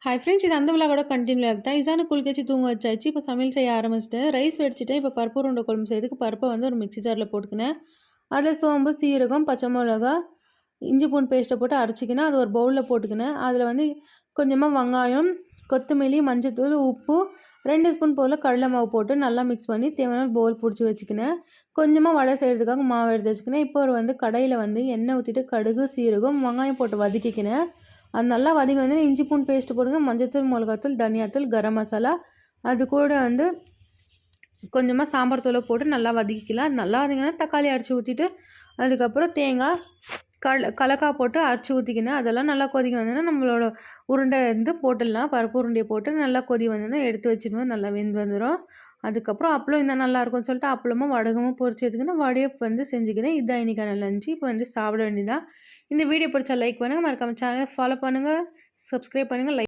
Hi friends, இது அந்த விழாவோட continue ஆகுது. இசான குளிக்க வச்சு தூங்க வச்சாச்சு. இப்போ சமையல் செய்ய ஆரம்பிச்சிட்டேன். ரைஸ் வடிச்சிட்டேன். இப்போ பருப்பு உருண்டை குழம்பு செய்யறதுக்கு பருப்பை வந்து ஒரு மிக்ஸி ஜாரில் போட்டுக்கினேன். அதில் சோம்பு, சீரகம், பச்சை மிளகா, இஞ்சி பூண்டு பேஸ்ட்டை போட்டு அரைச்சிக்கினேன். அது ஒரு பவுலில் போட்டுக்கினேன். அதில் வந்து கொஞ்சமாக வெங்காயம், கொத்தமல்லி, மஞ்சத்தூள், உப்பு, 2 ஸ்பூன் போல் கடலை மாவு போட்டு நல்லா மிக்ஸ் பண்ணி தேவையான பவுல் பிடிச்சி வச்சுக்கினேன். கொஞ்சமாக வடை செய்கிறதுக்காக மாவு எடுத்து வச்சுக்கினேன். இப்போ ஒரு வந்து கடையில் வந்து எண்ணெய் ஊற்றிட்டு கடுகு, சீரகம், வெங்காயம் போட்டு வதக்கிக்கினேன். அது நல்லா வதங்கி வந்து இஞ்சி பூண்டு பேஸ்ட்டு போடுங்க, மஞ்சத்தூள், மிளகாத்தூள், தனியாத்தூள், கரம் மசாலா, அது கூட வந்து கொஞ்சமாக சாம்பார் தூளை போட்டு நல்லா வதக்கிக்கலாம். அது நல்லா வதங்கினா தக்காளி அரைச்சி ஊற்றிட்டு அதுக்கப்புறம் தேங்காய், கலக்காய் போட்டு அரைச்சி ஊற்றிக்கினேன். அதெல்லாம் நல்லா கொதிக்க வந்ததுன்னா நம்மளோட உருண்டை வந்து போட்டுடலாம். பருப்பு உருண்டையை போட்டு நல்லா கொதி வந்ததுன்னா எடுத்து வச்சுடுவோம். நல்லா வெந்து வந்துடும். அதுக்கப்புறம் அப்பளம் இருந்தால் நல்லாயிருக்கும்னு சொல்லிட்டு அப்பளமும் வடகமும் பொரிச்சு எடுத்துக்கினேன். வடையை வந்து செஞ்சுக்கிறேன். இதுதான் இன்றைக்கான லஞ்சு. இப்போ வந்து சாப்பிட வேண்டியதான். இந்த வீடியோ பிடிச்சா லைக் பண்ணுங்கள், மறக்காம சேனலை ஃபாலோ பண்ணுங்கள், சப்ஸ்கிரைப் பண்ணுங்கள், லைக்